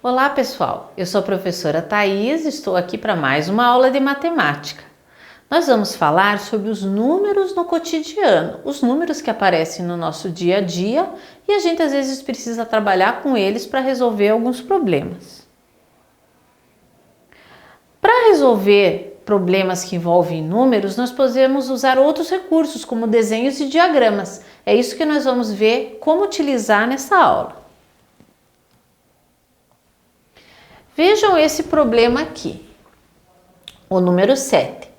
Olá pessoal, eu sou a professora Thaís e estou aqui para mais uma aula de matemática. Nós vamos falar sobre os números no cotidiano, os números que aparecem no nosso dia a dia e a gente às vezes precisa trabalhar com eles para resolver alguns problemas. Para resolver problemas que envolvem números, nós podemos usar outros recursos como desenhos e diagramas. É isso que nós vamos ver como utilizar nessa aula. Vejam esse problema aqui, o número 7.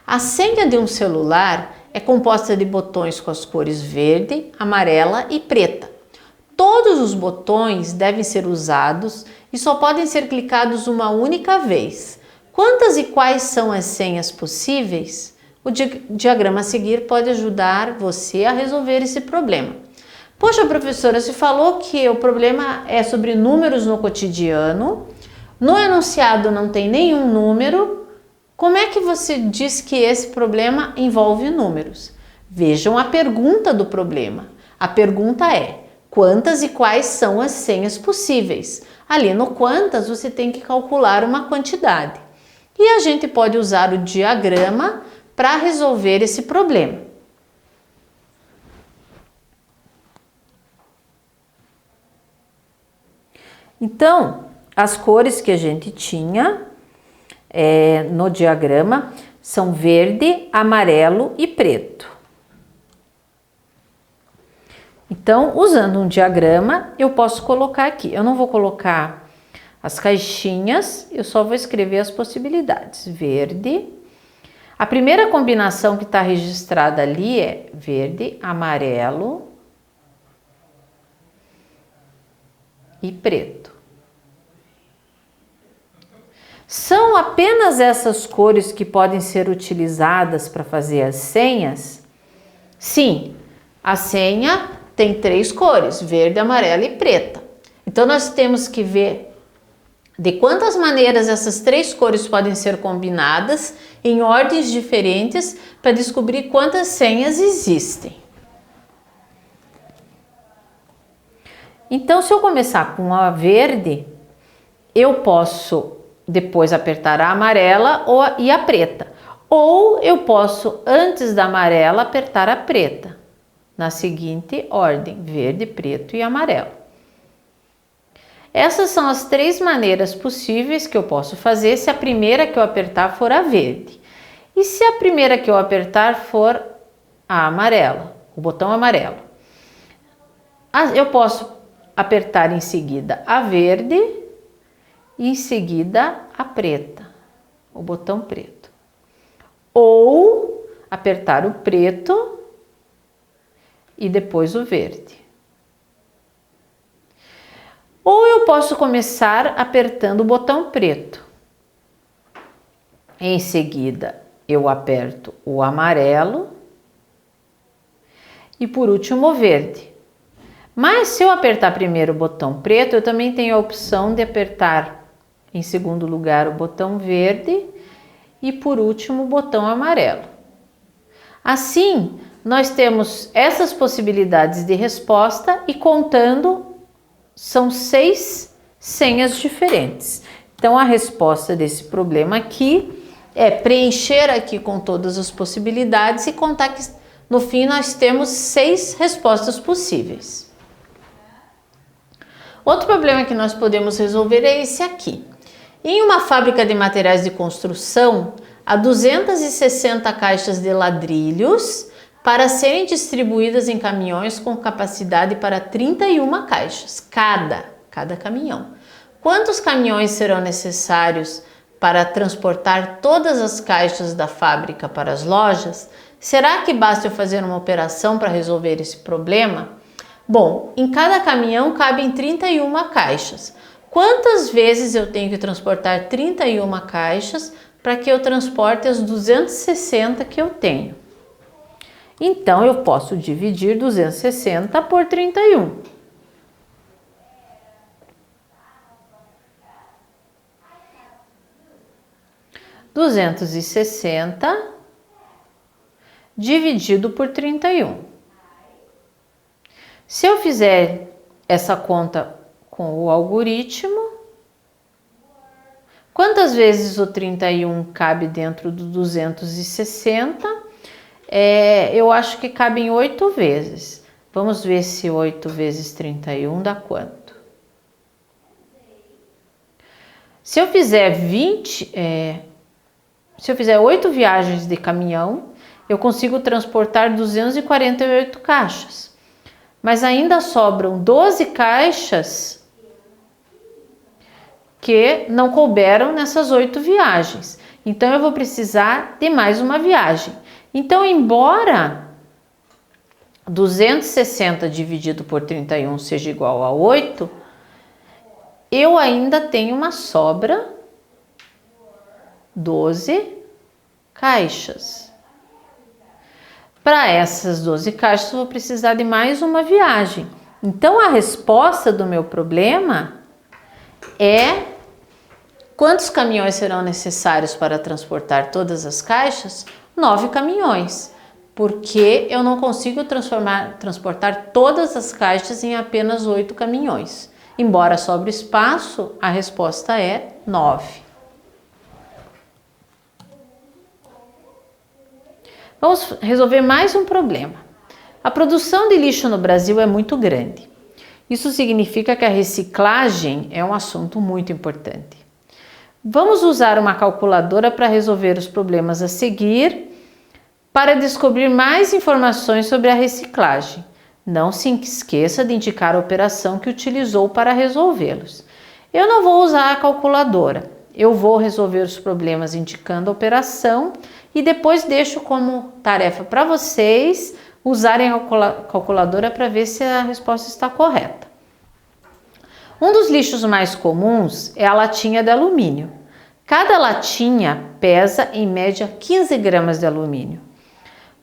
A senha de um celular é composta de botões com as cores verde, amarela e preta. Todos os botões devem ser usados e só podem ser clicados uma única vez. Quantas e quais são as senhas possíveis? O diagrama a seguir pode ajudar você a resolver esse problema. Poxa, professora, você falou que o problema é sobre números no cotidiano. No enunciado não tem nenhum número. Como é que você diz que esse problema envolve números? Vejam a pergunta do problema. A pergunta é: quantas e quais são as senhas possíveis? Ali no quantas você tem que calcular uma quantidade. E a gente pode usar o diagrama para resolver esse problema. Então, as cores que a gente tinha no diagrama são verde, amarelo e preto. Então, usando um diagrama, eu posso colocar aqui. Eu não vou colocar as caixinhas, eu só vou escrever as possibilidades. Verde. A primeira combinação que está registrada ali é verde, amarelo e preto. São apenas essas cores que podem ser utilizadas para fazer as senhas? Sim, a senha tem 3 cores, verde, amarela e preta. Então, nós temos que ver de quantas maneiras essas 3 cores podem ser combinadas em ordens diferentes para descobrir quantas senhas existem. Então, se eu começar com a verde, eu posso depois apertar a amarela e a preta. Ou eu posso, antes da amarela, apertar a preta. Na seguinte ordem, verde, preto e amarelo. Essas são as 3 maneiras possíveis que eu posso fazer se a primeira que eu apertar for a verde. E se a primeira que eu apertar for a amarela, o botão amarelo. Eu posso apertar em seguida a verde e em seguida a preta, o botão preto. Ou apertar o preto e depois o verde. Ou eu posso começar apertando o botão preto. Em seguida, eu aperto o amarelo e por último o verde. Mas se eu apertar primeiro o botão preto, eu também tenho a opção de apertar em segundo lugar o botão verde e por último o botão amarelo. Assim, nós temos essas possibilidades de resposta e contando são 6 senhas diferentes. Então, a resposta desse problema aqui é preencher aqui com todas as possibilidades e contar que no fim nós temos 6 respostas possíveis. Outro problema que nós podemos resolver é esse aqui. Em uma fábrica de materiais de construção, há 260 caixas de ladrilhos para serem distribuídas em caminhões com capacidade para 31 caixas, cada caminhão. Quantos caminhões serão necessários para transportar todas as caixas da fábrica para as lojas? Será que basta eu fazer uma operação para resolver esse problema? Bom, em cada caminhão cabem 31 caixas. Quantas vezes eu tenho que transportar 31 caixas para que eu transporte as 260 que eu tenho? Então, eu posso dividir 260 por 31. Duzentos e 60 dividido por 31. Se eu fizer essa conta com o algoritmo, Quantas vezes o 31 cabe dentro do 260? Eu acho que cabem 8 vezes. Vamos ver se 8 vezes 31 dá quanto? Se eu fizer 8 viagens de caminhão, eu consigo transportar 248 caixas. Mas ainda sobram 12 caixas que não couberam nessas 8 viagens. Então, eu vou precisar de mais uma viagem. Então, embora 260 dividido por 31 seja igual a 8, eu ainda tenho uma sobra 12 caixas. Para essas 12 caixas, eu vou precisar de mais uma viagem. Então, a resposta do meu problema é: quantos caminhões serão necessários para transportar todas as caixas? 9 caminhões, porque eu não consigo transportar todas as caixas em apenas 8 caminhões. Embora sobre espaço, a resposta é 9. Vamos resolver mais um problema. A produção de lixo no Brasil é muito grande. Isso significa que a reciclagem é um assunto muito importante. Vamos usar uma calculadora para resolver os problemas a seguir, para descobrir mais informações sobre a reciclagem. Não se esqueça de indicar a operação que utilizou para resolvê-los. Eu não vou usar a calculadora. Eu vou resolver os problemas indicando a operação e depois deixo como tarefa para vocês usarem a calculadora para ver se a resposta está correta. Um dos lixos mais comuns é a latinha de alumínio. Cada latinha pesa em média 15 gramas de alumínio.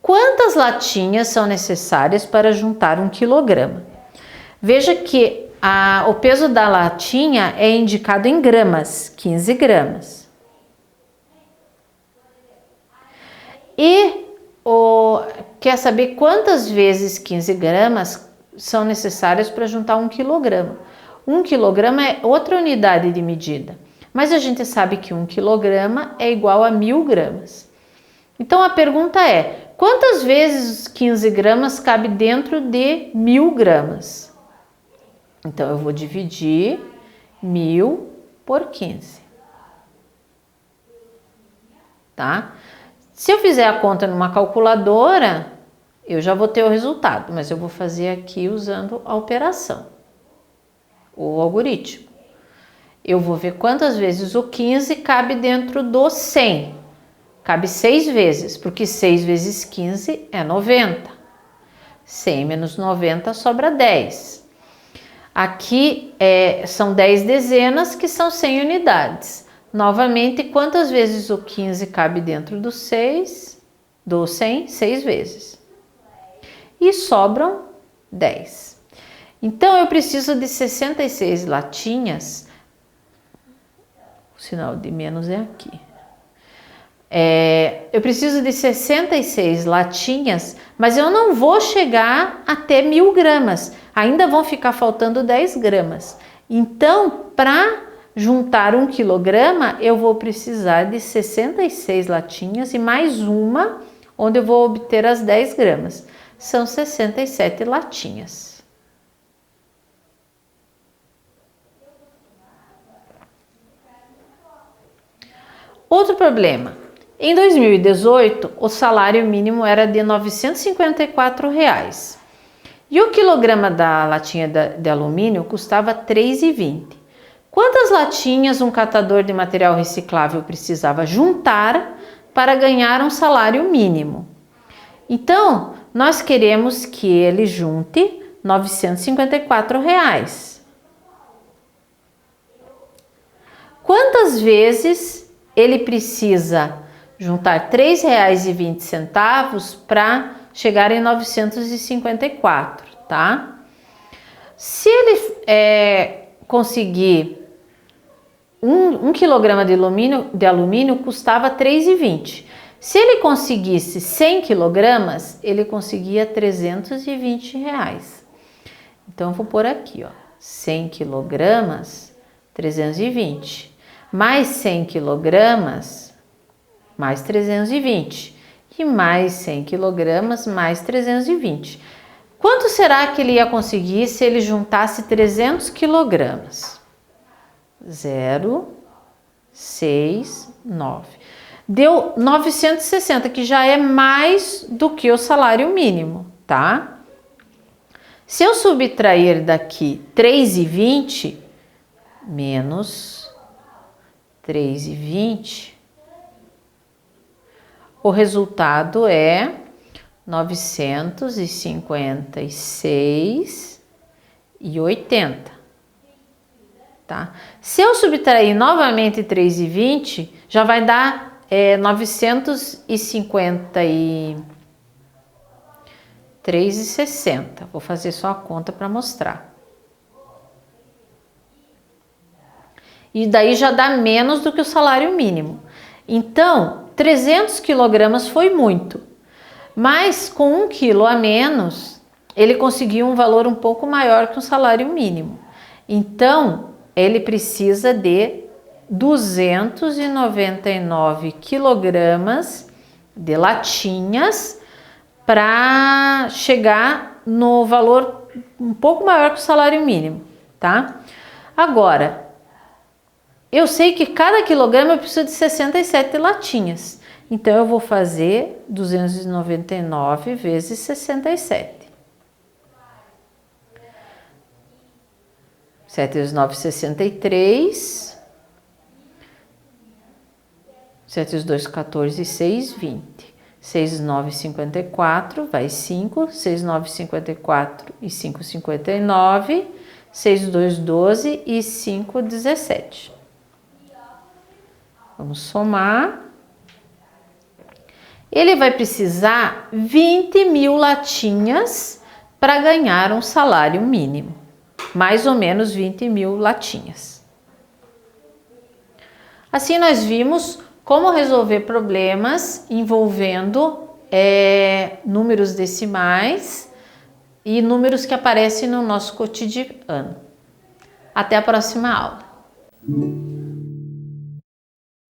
Quantas latinhas são necessárias para juntar 1 quilograma? Veja que o peso da latinha é indicado em gramas, 15 gramas. E quer saber quantas vezes 15 gramas são necessárias para juntar 1 quilograma? 1 quilograma é outra unidade de medida, mas a gente sabe que 1 quilograma é igual a 1000 gramas. Então a pergunta é: quantas vezes 15 gramas cabe dentro de 1000 gramas? Então eu vou dividir 1000 por 15. Tá? Se eu fizer a conta numa calculadora, eu já vou ter o resultado, mas eu vou fazer aqui usando a operação, o algoritmo. Eu vou ver quantas vezes o 15 cabe dentro do 100. Cabe 6 vezes, porque 6 vezes 15 é 90. 100 menos 90 sobra 10. Aqui são 10 dezenas, que são 100 unidades. Novamente, quantas vezes o 15 cabe dentro do 6? Do 100, 6 vezes. E sobram 10. Então, eu preciso de 66 latinhas. O sinal de menos é aqui. Eu preciso de 66 latinhas, mas eu não vou chegar até 1000 gramas. Ainda vão ficar faltando 10 gramas. Então, para juntar 1 quilograma, eu vou precisar de 66 latinhas e mais uma, onde eu vou obter as 10 gramas. São 67 latinhas. Outro problema. Em 2018, o salário mínimo era de R$ 954 e o quilograma da latinha de alumínio custava R$ 3,20. Quantas latinhas um catador de material reciclável precisava juntar para ganhar um salário mínimo? Então, nós queremos que ele junte R$ 954. Quantas vezes ele precisa juntar R$ 3,20 para chegar em 954, tá? Se ele conseguir 1 quilograma de alumínio custava R$ 3,20. Se ele conseguisse 100 quilogramas, ele conseguia R$ 320. Então, eu vou pôr aqui, ó, 100 quilogramas, 320. mais 100 quilogramas, mais 320. E mais 100 quilogramas, mais 320. Quanto será que ele ia conseguir se ele juntasse 300 quilogramas? 0, 6, 9. Deu 960, que já é mais do que o salário mínimo, tá? Se eu subtrair daqui 3,20 menos 3,20, o resultado é 956,80, tá? Se eu subtrair novamente 3,20, já vai dar 953,60. Vou fazer só a conta para mostrar. E daí já dá menos do que o salário mínimo. Então, 300 quilogramas foi muito. Mas com 1 quilo a menos, ele conseguiu um valor um pouco maior que o salário mínimo. Então, ele precisa de 299 quilogramas de latinhas para chegar no valor um pouco maior que o salário mínimo, tá? Agora, eu sei que cada quilograma eu preciso de 67 latinhas, então eu vou fazer 299 vezes 67. 7 vezes 9, 63. 7 vezes 2, 14, 6, 20. 6 vezes 9, 54, vai 5. 6 vezes 9, 54 e 5, 59. 6 vezes 2, 12 e 5, 17. Vamos somar. Ele vai precisar 20 mil latinhas para ganhar um salário mínimo. Mais ou menos 20 mil latinhas. Assim nós vimos como resolver problemas envolvendo números decimais e números que aparecem no nosso cotidiano. Até a próxima aula.